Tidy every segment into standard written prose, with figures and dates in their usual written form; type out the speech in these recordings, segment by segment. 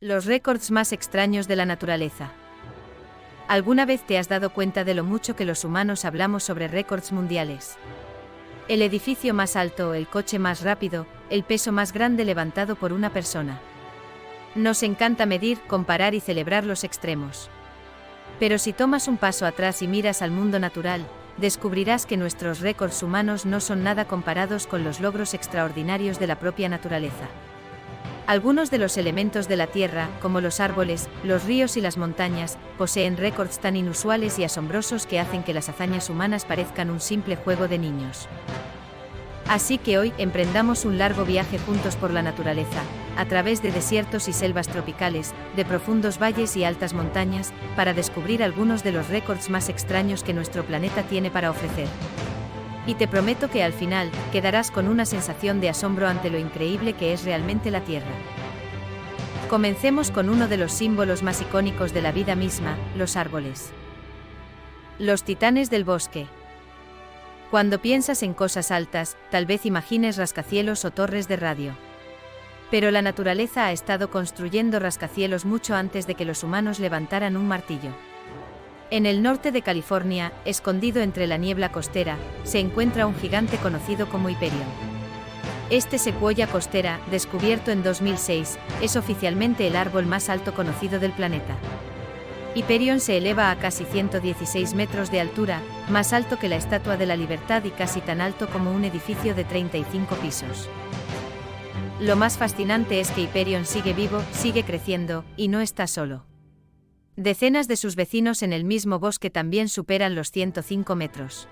Los récords más extraños de la naturaleza. ¿Alguna vez te has dado cuenta de lo mucho que los humanos hablamos sobre récords mundiales? El edificio más alto, el coche más rápido, el peso más grande levantado por una persona. Nos encanta medir, comparar y celebrar los extremos. Pero si tomas un paso atrás y miras al mundo natural, descubrirás que nuestros récords humanos no son nada comparados con los logros extraordinarios de la propia naturaleza. Algunos de los elementos de la Tierra, como los árboles, los ríos y las montañas, poseen récords tan inusuales y asombrosos que hacen que las hazañas humanas parezcan un simple juego de niños. Así que hoy emprendamos un largo viaje juntos por la naturaleza, a través de desiertos y selvas tropicales, de profundos valles y altas montañas, para descubrir algunos de los récords más extraños que nuestro planeta tiene para ofrecer. Y te prometo que al final, quedarás con una sensación de asombro ante lo increíble que es realmente la Tierra. Comencemos con uno de los símbolos más icónicos de la vida misma, los árboles. Los titanes del bosque. Cuando piensas en cosas altas, tal vez imagines rascacielos o torres de radio. Pero la naturaleza ha estado construyendo rascacielos mucho antes de que los humanos levantaran un martillo. En el norte de California, escondido entre la niebla costera, se encuentra un gigante conocido como Hyperion. Este secuoya costera, descubierto en 2006, es oficialmente el árbol más alto conocido del planeta. Hyperion se eleva a casi 116 metros de altura, más alto que la Estatua de la Libertad y casi tan alto como un edificio de 35 pisos. Lo más fascinante es que Hyperion sigue vivo, sigue creciendo, y no está solo. Decenas de sus vecinos en el mismo bosque también superan los 105 metros.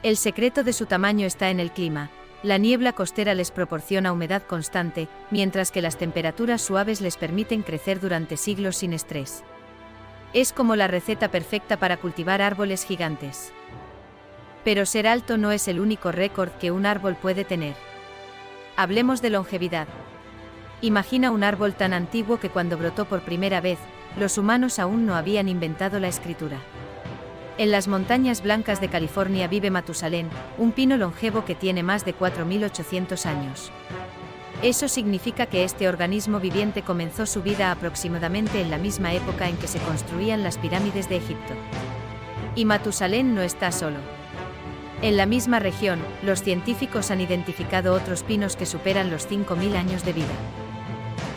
El secreto de su tamaño está en el clima. La niebla costera les proporciona humedad constante, mientras que las temperaturas suaves les permiten crecer durante siglos sin estrés. Es como la receta perfecta para cultivar árboles gigantes. Pero ser alto no es el único récord que un árbol puede tener. Hablemos de longevidad. Imagina un árbol tan antiguo que cuando brotó por primera vez, los humanos aún no habían inventado la escritura. En las montañas blancas de California vive Matusalén, un pino longevo que tiene más de 4.800 años. Eso significa que este organismo viviente comenzó su vida aproximadamente en la misma época en que se construían las pirámides de Egipto. Y Matusalén no está solo. En la misma región, los científicos han identificado otros pinos que superan los 5.000 años de vida.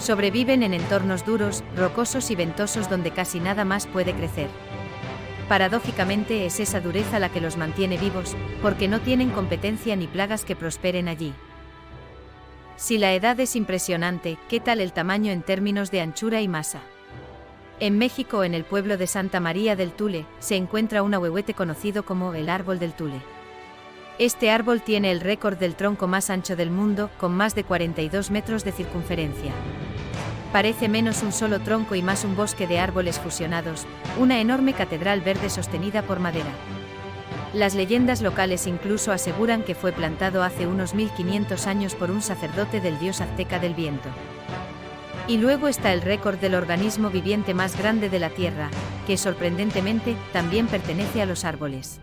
Sobreviven en entornos duros, rocosos y ventosos donde casi nada más puede crecer. Paradójicamente es esa dureza la que los mantiene vivos, porque no tienen competencia ni plagas que prosperen allí. Si la edad es impresionante, ¿qué tal el tamaño en términos de anchura y masa? En México, en el pueblo de Santa María del Tule, se encuentra un ahuehuete conocido como el árbol del Tule. Este árbol tiene el récord del tronco más ancho del mundo, con más de 42 metros de circunferencia. Parece menos un solo tronco y más un bosque de árboles fusionados, una enorme catedral verde sostenida por madera. Las leyendas locales incluso aseguran que fue plantado hace unos 1500 años por un sacerdote del dios azteca del viento. Y luego está el récord del organismo viviente más grande de la Tierra, que sorprendentemente también pertenece a los árboles.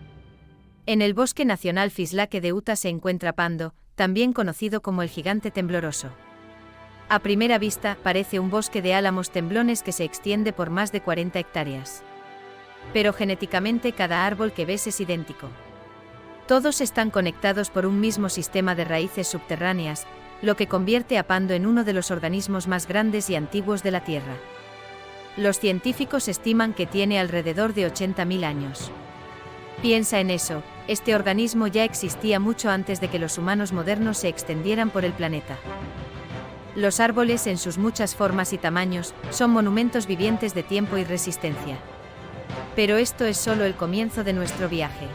En el Bosque Nacional Fislaque de Utah se encuentra Pando, también conocido como el gigante tembloroso. A primera vista, parece un bosque de álamos temblones que se extiende por más de 40 hectáreas. Pero genéticamente cada árbol que ves es idéntico. Todos están conectados por un mismo sistema de raíces subterráneas, lo que convierte a Pando en uno de los organismos más grandes y antiguos de la Tierra. Los científicos estiman que tiene alrededor de 80.000 años. Piensa en eso, este organismo ya existía mucho antes de que los humanos modernos se extendieran por el planeta. Los árboles, en sus muchas formas y tamaños, son monumentos vivientes de tiempo y resistencia. Pero esto es solo el comienzo de nuestro viaje.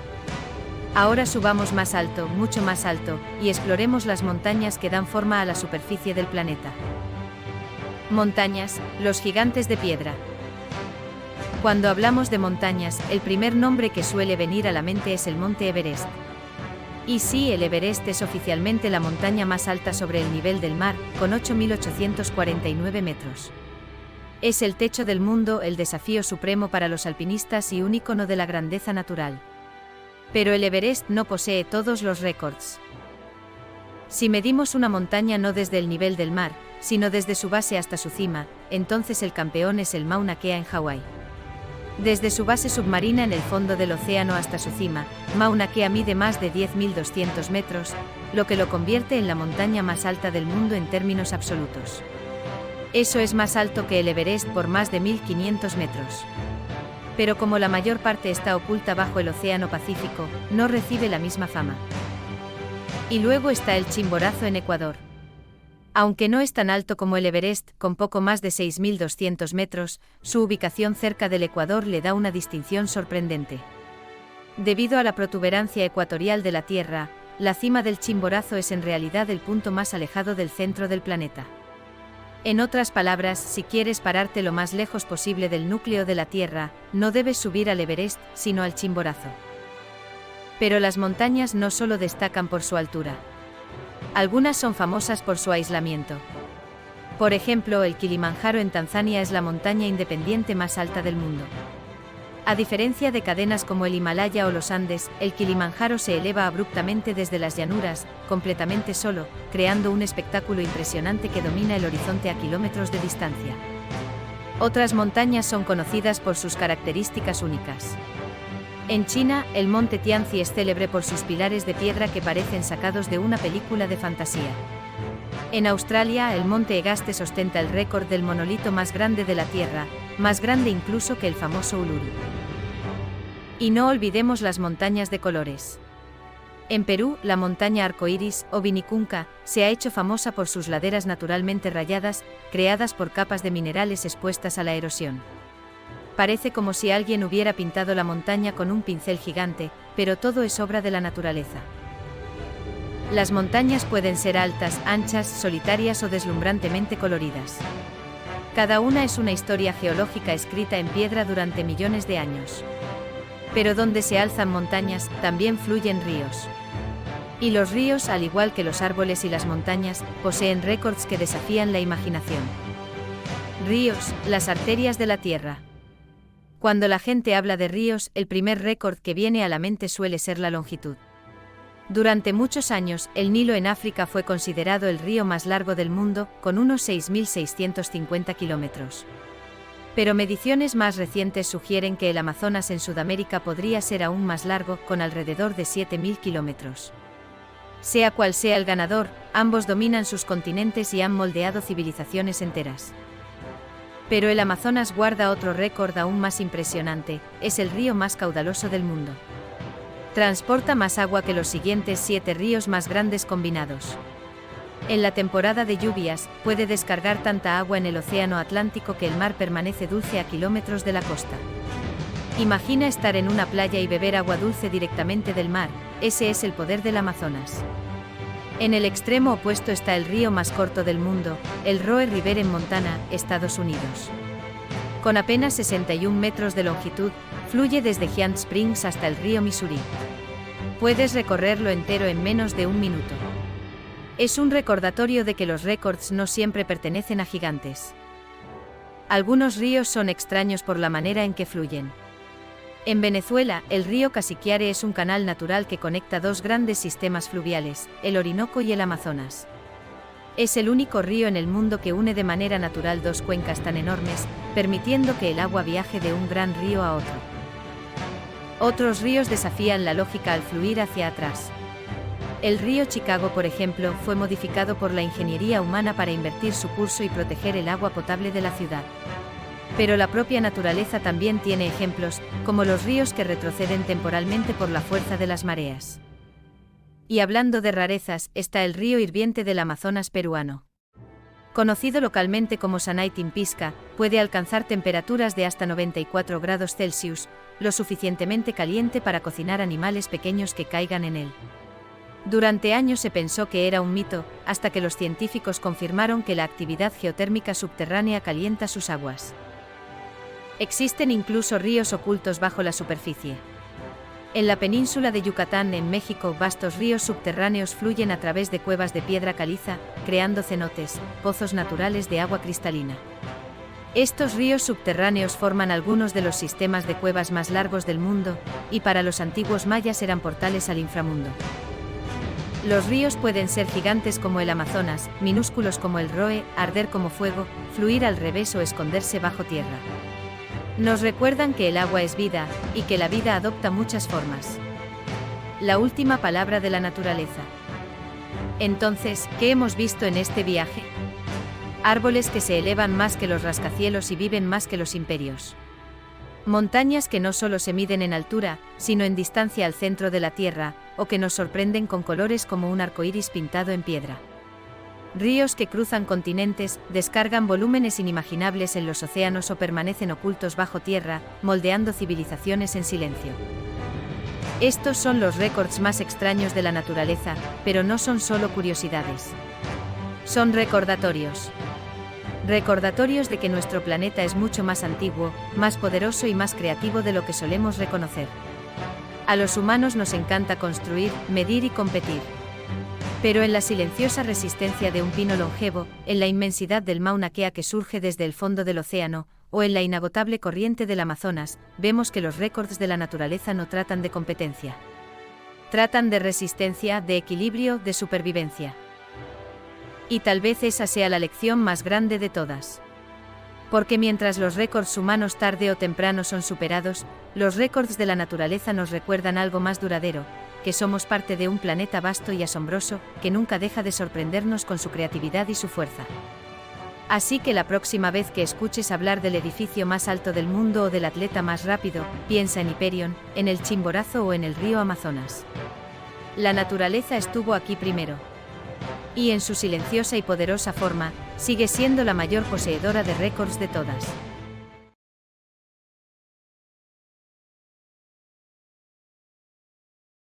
Ahora subamos más alto, mucho más alto, y exploremos las montañas que dan forma a la superficie del planeta. Montañas, los gigantes de piedra. Cuando hablamos de montañas, el primer nombre que suele venir a la mente es el Monte Everest. Y sí, el Everest es oficialmente la montaña más alta sobre el nivel del mar, con 8.849 metros. Es el techo del mundo, el desafío supremo para los alpinistas y un ícono de la grandeza natural. Pero el Everest no posee todos los récords. Si medimos una montaña no desde el nivel del mar, sino desde su base hasta su cima, entonces el campeón es el Mauna Kea en Hawái. Desde su base submarina en el fondo del océano hasta su cima, Mauna Kea mide más de 10.200 metros, lo que lo convierte en la montaña más alta del mundo en términos absolutos. Eso es más alto que el Everest por más de 1.500 metros. Pero como la mayor parte está oculta bajo el Océano Pacífico, no recibe la misma fama. Y luego está el Chimborazo en Ecuador. Aunque no es tan alto como el Everest, con poco más de 6.200 metros, su ubicación cerca del Ecuador le da una distinción sorprendente. Debido a la protuberancia ecuatorial de la Tierra, la cima del Chimborazo es en realidad el punto más alejado del centro del planeta. En otras palabras, si quieres pararte lo más lejos posible del núcleo de la Tierra, no debes subir al Everest, sino al Chimborazo. Pero las montañas no solo destacan por su altura. Algunas son famosas por su aislamiento. Por ejemplo, el Kilimanjaro en Tanzania es la montaña independiente más alta del mundo. A diferencia de cadenas como el Himalaya o los Andes, el Kilimanjaro se eleva abruptamente desde las llanuras, completamente solo, creando un espectáculo impresionante que domina el horizonte a kilómetros de distancia. Otras montañas son conocidas por sus características únicas. En China, el monte Tianzi es célebre por sus pilares de piedra que parecen sacados de una película de fantasía. En Australia, el monte Everest ostenta el récord del monolito más grande de la Tierra, más grande incluso que el famoso Uluru. Y no olvidemos las montañas de colores. En Perú, la montaña arcoíris, o Vinicunca, se ha hecho famosa por sus laderas naturalmente rayadas, creadas por capas de minerales expuestas a la erosión. Parece como si alguien hubiera pintado la montaña con un pincel gigante, pero todo es obra de la naturaleza. Las montañas pueden ser altas, anchas, solitarias o deslumbrantemente coloridas. Cada una es una historia geológica escrita en piedra durante millones de años. Pero donde se alzan montañas, también fluyen ríos. Y los ríos, al igual que los árboles y las montañas, poseen récords que desafían la imaginación. Ríos, las arterias de la Tierra. Cuando la gente habla de ríos, el primer récord que viene a la mente suele ser la longitud. Durante muchos años, el Nilo en África fue considerado el río más largo del mundo, con unos 6.650 kilómetros. Pero mediciones más recientes sugieren que el Amazonas en Sudamérica podría ser aún más largo, con alrededor de 7.000 kilómetros. Sea cual sea el ganador, ambos dominan sus continentes y han moldeado civilizaciones enteras. Pero el Amazonas guarda otro récord aún más impresionante, es el río más caudaloso del mundo. Transporta más agua que los siguientes 7 ríos más grandes combinados. En la temporada de lluvias, puede descargar tanta agua en el océano Atlántico que el mar permanece dulce a kilómetros de la costa. Imagina estar en una playa y beber agua dulce directamente del mar, ese es el poder del Amazonas. En el extremo opuesto está el río más corto del mundo, el Roe River en Montana, Estados Unidos. Con apenas 61 metros de longitud, fluye desde Giant Springs hasta el río Missouri. Puedes recorrerlo entero en menos de un minuto. Es un recordatorio de que los récords no siempre pertenecen a gigantes. Algunos ríos son extraños por la manera en que fluyen. En Venezuela, el río Casiquiare es un canal natural que conecta dos grandes sistemas fluviales, el Orinoco y el Amazonas. Es el único río en el mundo que une de manera natural dos cuencas tan enormes, permitiendo que el agua viaje de un gran río a otro. Otros ríos desafían la lógica al fluir hacia atrás. El río Chicago, por ejemplo, fue modificado por la ingeniería humana para invertir su curso y proteger el agua potable de la ciudad. Pero la propia naturaleza también tiene ejemplos, como los ríos que retroceden temporalmente por la fuerza de las mareas. Y hablando de rarezas, está el río hirviente del Amazonas peruano. Conocido localmente como Sanaitimpisca, puede alcanzar temperaturas de hasta 94 grados Celsius, lo suficientemente caliente para cocinar animales pequeños que caigan en él. Durante años se pensó que era un mito, hasta que los científicos confirmaron que la actividad geotérmica subterránea calienta sus aguas. Existen incluso ríos ocultos bajo la superficie. En la península de Yucatán, en México, vastos ríos subterráneos fluyen a través de cuevas de piedra caliza, creando cenotes, pozos naturales de agua cristalina. Estos ríos subterráneos forman algunos de los sistemas de cuevas más largos del mundo, y para los antiguos mayas eran portales al inframundo. Los ríos pueden ser gigantes como el Amazonas, minúsculos como el Roe, arder como fuego, fluir al revés o esconderse bajo tierra. Nos recuerdan que el agua es vida, y que la vida adopta muchas formas. La última palabra de la naturaleza. Entonces, ¿qué hemos visto en este viaje? Árboles que se elevan más que los rascacielos y viven más que los imperios. Montañas que no solo se miden en altura, sino en distancia al centro de la Tierra, o que nos sorprenden con colores como un arcoíris pintado en piedra. Ríos que cruzan continentes, descargan volúmenes inimaginables en los océanos o permanecen ocultos bajo tierra, moldeando civilizaciones en silencio. Estos son los récords más extraños de la naturaleza, pero no son solo curiosidades. Son recordatorios. Recordatorios de que nuestro planeta es mucho más antiguo, más poderoso y más creativo de lo que solemos reconocer. A los humanos nos encanta construir, medir y competir. Pero en la silenciosa resistencia de un pino longevo, en la inmensidad del Mauna Kea que surge desde el fondo del océano, o en la inagotable corriente del Amazonas, vemos que los récords de la naturaleza no tratan de competencia. Tratan de resistencia, de equilibrio, de supervivencia. Y tal vez esa sea la lección más grande de todas. Porque mientras los récords humanos tarde o temprano son superados, los récords de la naturaleza nos recuerdan algo más duradero, que somos parte de un planeta vasto y asombroso, que nunca deja de sorprendernos con su creatividad y su fuerza. Así que la próxima vez que escuches hablar del edificio más alto del mundo o del atleta más rápido, piensa en Hyperion, en el Chimborazo o en el río Amazonas. La naturaleza estuvo aquí primero. Y en su silenciosa y poderosa forma, sigue siendo la mayor poseedora de récords de todas.